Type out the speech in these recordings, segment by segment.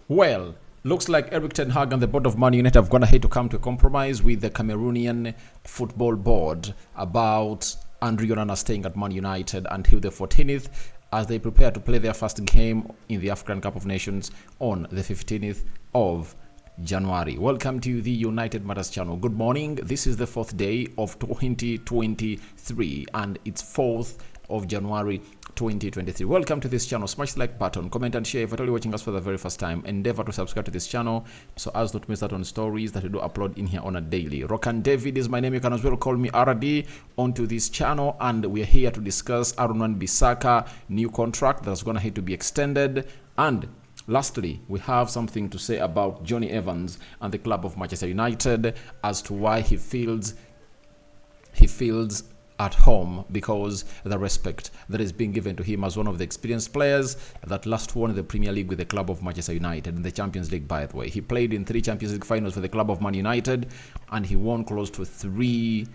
Well, looks like Eric Ten Hag and the board of Man United have gone ahead to come to a compromise with the Cameroonian Football Board about Andre Onana staying at Man United until the 14th as they prepare to play their first game in the African Cup of Nations on the 15th of January. Welcome to the United Matters channel. Good morning. This is the 4th day of 2023 and it's 4th of January 2023. Welcome to this channel. Smash the like button, comment and share. If you're watching us for the very first time, endeavor to subscribe to this channel so as not to miss out on stories that we do upload in here on a daily. Rokan David is my name. You can as well call me RD onto this channel, and we're here to discuss Wan-Bissaka new contract that's going to have to be extended. And lastly, we have something to say about Johnny Evans and the club of Manchester United as to why he feels at home because the respect that is being given to him as one of the experienced players that last won the Premier League with the club of Manchester United in the Champions League, by the way. He played in 3 Champions League finals for the club of Man United and he won close to 3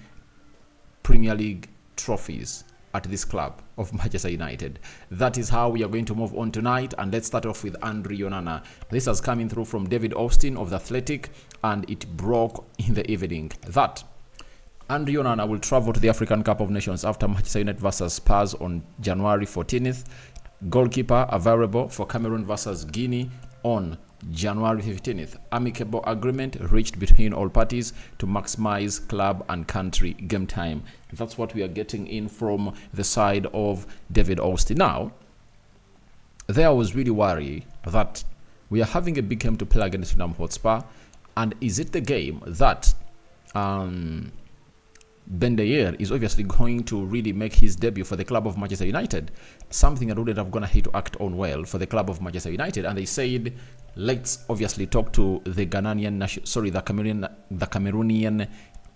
Premier League trophies at this club of Manchester United. That is how we are going to move on tonight, and let's start off with Andre Onana. This has come in through from David Austin of The Athletic, and it broke in the evening that Andre Onana will travel to the African Cup of Nations after Manchester United versus Spurs on January 14th. Goalkeeper available for Cameroon versus Guinea on January 15th. Amicable agreement reached between all parties to maximize club and country game time. That's what we are getting in from the side of David Austin. Now, there I was really worried that we are having a big game to play against Tottenham Hotspur, and is it the game that Ben Dayer is obviously going to really make his debut for the club of Manchester United, something that would have gonna hate to act on well for the club of Manchester United. And they said, let's obviously talk to the Cameroonian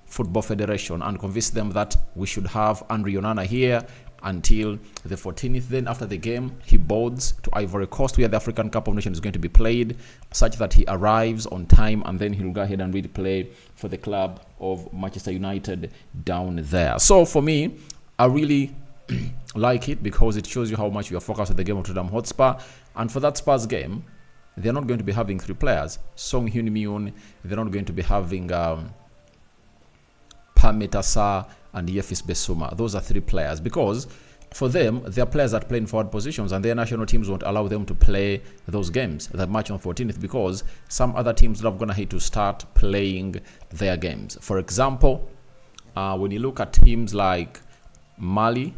Football Federation and convince them that we should have Andre Onana here until the 14th. Then after the game, he boards to Ivory Coast, where the African Cup of Nations is going to be played, such that he arrives on time, and then he'll go ahead and really play for the club of Manchester United down there. So for me, I really like it because it shows you how much we are focused on the game of Tottenham Hotspur. And for that Spurs game, they're not going to be having 3 players. Song Heung-min, they're not going to be having Wan-Bissaka and Wan-Bissaka. Those are 3 players because for them, they're players that play in forward positions, and their national teams won't allow them to play those games, that match on 14th, because some other teams are going to have to start playing their games. For example, when you look at teams like Mali,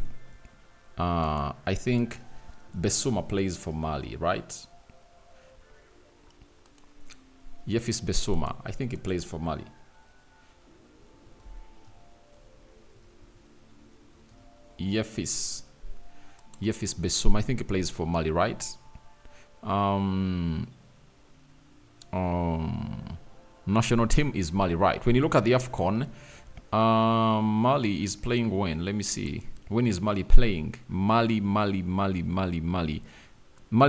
I think Bissouma plays for Mali, right? Wan-Bissaka, I think he plays for Mali. Wan-Bissaka, I think he plays for Mali, right? National team is Mali, right? When you look at the AFCON, Mali is playing when? Let me see. When is Mali playing? Mali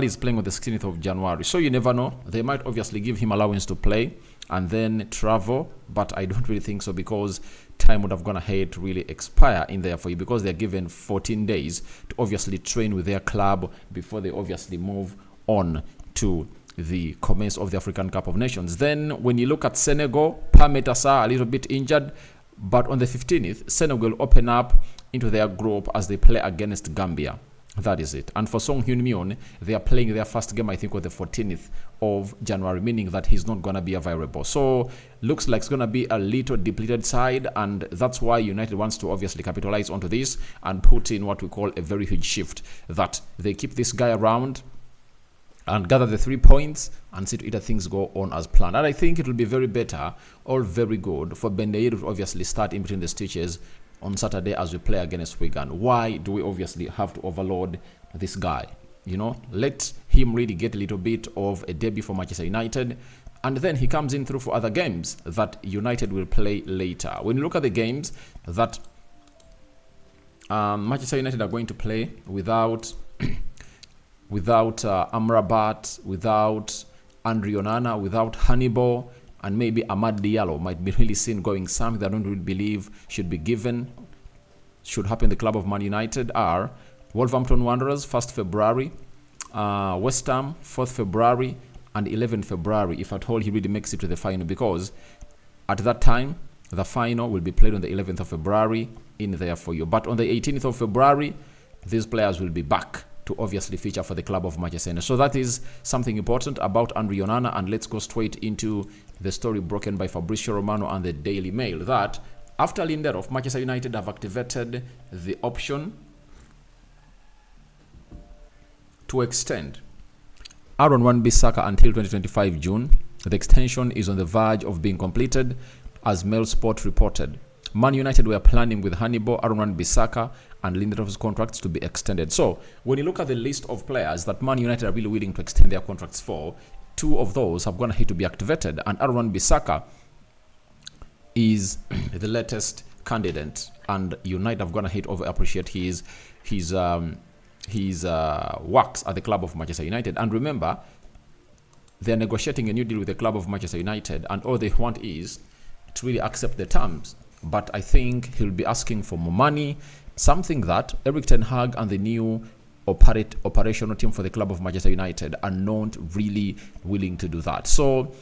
is playing on the 16th of January. So you never know. They might obviously give him allowance to play and then travel, but I don't really think so because time would have gone ahead to really expire in there for you, because they're given 14 days to obviously train with their club before they obviously move on to the commence of the African Cup of Nations. Then when you look at Senegal, Wan-Bissaka a little bit injured, but on the 15th, Senegal will open up into their group as they play against Gambia. That is it. And for Song Heung-min, they are playing their first game, I think, on the 14th of January, meaning that he's not going to be available. So looks like it's going to be a little depleted side, and that's why United wants to obviously capitalize onto this and put in what we call a very huge shift, that they keep this guy around and gather the 3 points and see to either things go on as planned. And I think it will be very better or very good for Ben Dayer to obviously start in between the stitches on Saturday as we play against Wigan. Why do we obviously have to overload this guy? You know, let him really get a little bit of a debut for Manchester United, and then he comes in through for other games that United will play later. When you look at the games that Manchester United are going to play without Amrabat, without Andre Onana, without Hannibal, and maybe Amad Diallo might be really seen going, something that I don't really believe should be given, should happen in the club of Man United, are Wolverhampton Wanderers 1st February, West Ham 4th February, and 11 February if at all he really makes it to the final, because at that time the final will be played on the 11th of February in there for you. But on the 18th of February, these players will be back to obviously feature for the club of Manchester United. So that is something important about Andre Onana. And let's go straight into the story broken by Fabrizio Romano and the Daily Mail, that after Lindelof, Manchester United have activated the option to extend Aaron Wan-Bissaka until 2025 June. The extension is on the verge of being completed, as Mail Sport reported. Man United were planning with Hannibal, Aaron Wan-Bissaka and Lindelof's contracts to be extended. So when you look at the list of players that Man United are really willing to extend their contracts for, two of those have gone ahead to be activated, and Aaron Wan-Bissaka is the latest candidate, and United have gone ahead to appreciate his works at the club of Manchester United. And remember, they're negotiating a new deal with the club of Manchester United, and all they want is to really accept the terms. But I think he'll be asking for more money, something that Erik ten Hag and the new operational team for the club of Manchester United are not really willing to do that. So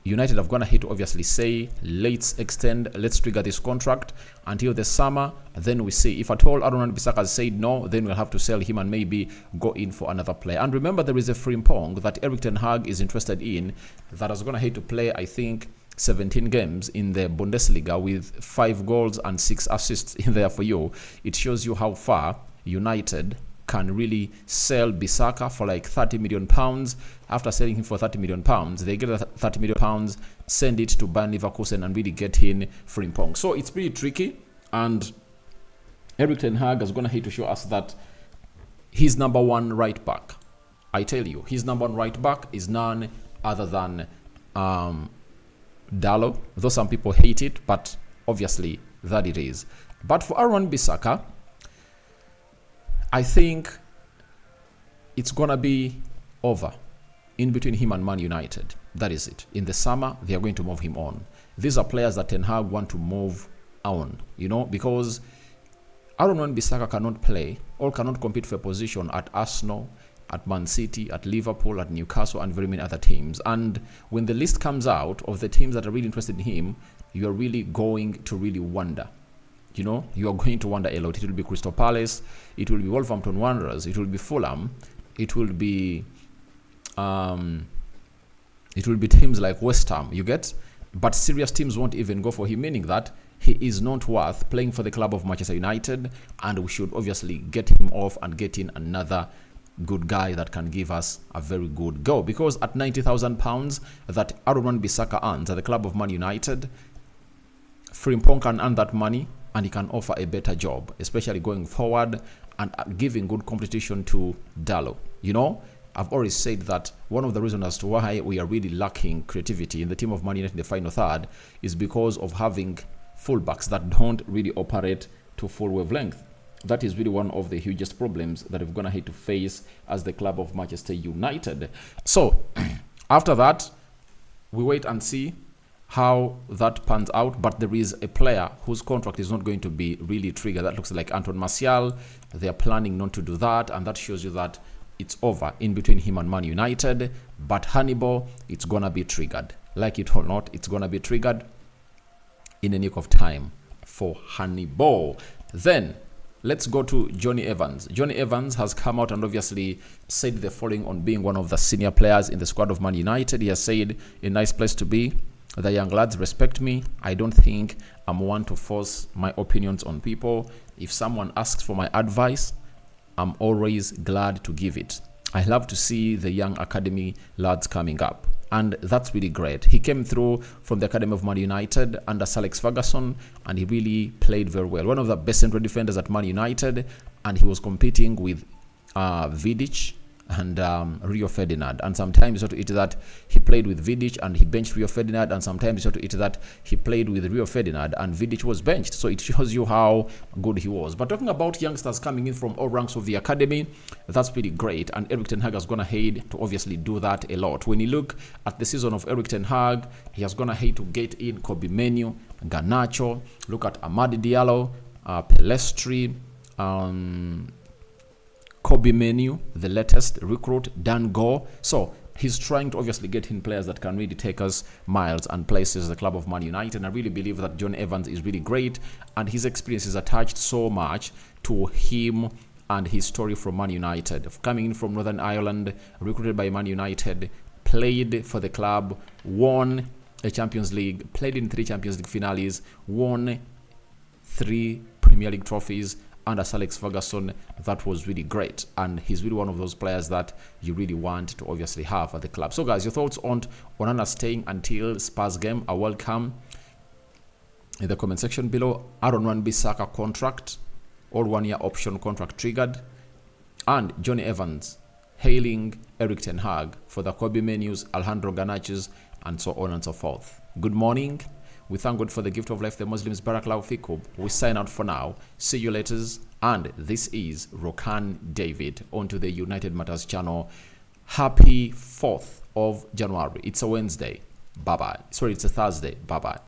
United have gone ahead to obviously say, let's trigger this contract until the summer, then we see. If at all Aaron Wan-Bissaka has said no, then we'll have to sell him and maybe go in for another player. And remember, there is a Frimpong that Erik ten Hag is interested in that has gone ahead to play, I think, 17 games in the Bundesliga with 5 goals and 6 assists in there for you. It shows you how far United can really sell Bissaka for like 30 million pounds. After selling him for 30 million pounds, they get that 30 million pounds, send it to Bayer Leverkusen and really get in Frimpong. So it's pretty tricky, and Erik ten Hag has gone ahead to show us that his number one right back, I tell you, his number one right back is none other than Dalot, though some people hate it, but obviously that it is. But for Aaron Bissaka, I think it's gonna be over in between him and Man United. That is it. In the summer, they are going to move him on. These are players that Ten Hag want to move on, because Aaron Wan-Bissaka cannot play or cannot compete for a position at Arsenal, at Man City, at Liverpool, at Newcastle, and very many other teams. And when the list comes out of the teams that are really interested in him, you are really going to really wonder. You are going to wonder a lot. It will be Crystal Palace, it will be Wolverhampton Wanderers, it will be Fulham, it will be teams like West Ham, you get? But serious teams won't even go for him, meaning that he is not worth playing for the club of Manchester United, and we should obviously get him off and get in another good guy that can give us a very good go. Because at £90,000 that Aaron Wan-Bissaka earns at the club of Man United, Frimpong can earn that money and he can offer a better job, especially going forward and giving good competition to Dalot. I've always said that one of the reasons as to why we are really lacking creativity in the team of Man United in the final third is because of having fullbacks that don't really operate to full wavelength. That is really one of the hugest problems that we're going to have to face as the club of Manchester United. So, after that, we wait and see how that pans out. But there is a player whose contract is not going to be really triggered. That looks like Anton Martial. They are planning not to do that, and that shows you that it's over in between him and Man United. But Hannibal, it's going to be triggered. Like it or not, it's going to be triggered in a nick of time for Hannibal. Then, let's go to Johnny Evans. Johnny Evans has come out and obviously said the following on being one of the senior players in the squad of Man United. He has said, a nice place to be. The young lads respect me. I don't think I'm one to force my opinions on people. If someone asks for my advice, I'm always glad to give it. I love to see the young academy lads coming up, and that's really great. He came through from the academy of Man United under Sir Alex Ferguson, and he really played very well. One of the best central defenders at Man United, and he was competing with Vidic and Rio Ferdinand. And sometimes you have to eat that he played with Vidic and he benched Rio Ferdinand, and sometimes you have to eat that he played with Rio Ferdinand and Vidic was benched. So it shows you how good he was. But talking about youngsters coming in from all ranks of the academy, that's pretty great. And Erik ten Hag has gone ahead to obviously do that a lot. When you look at the season of Erik ten Hag, he has gone ahead to get in Kobe Menu, Garnacho, look at Amadi Diallo, Pelestri, Kobe Menu, the latest recruit, Dan Go. So he's trying to obviously get in players that can really take us miles and places the club of Man United. And I really believe that John Evans is really great, and his experience is attached so much to him and his story from Man United. Coming in from Northern Ireland, recruited by Man United, played for the club, won a Champions League, played in 3 Champions League finales, won 3 Premier League trophies under Sir Alex Ferguson. That was really great, and he's really one of those players that you really want to obviously have at the club. So guys, your thoughts on Onana staying until Spurs game are welcome in the comment section below. Aaron Wan-Bissaka contract, or 1-year option contract triggered, and Johnny Evans hailing Eric Ten Hag for the Kobe menus, Alejandro Garnacho's, and so on and so forth. Good morning. We thank God for the gift of life, the Muslims. Barakallahu fikum. We sign out for now. See you later. And this is Rokan David onto the United Matters channel. Happy 4th of January. It's a Wednesday. Bye-bye. Sorry, it's a Thursday. Bye-bye.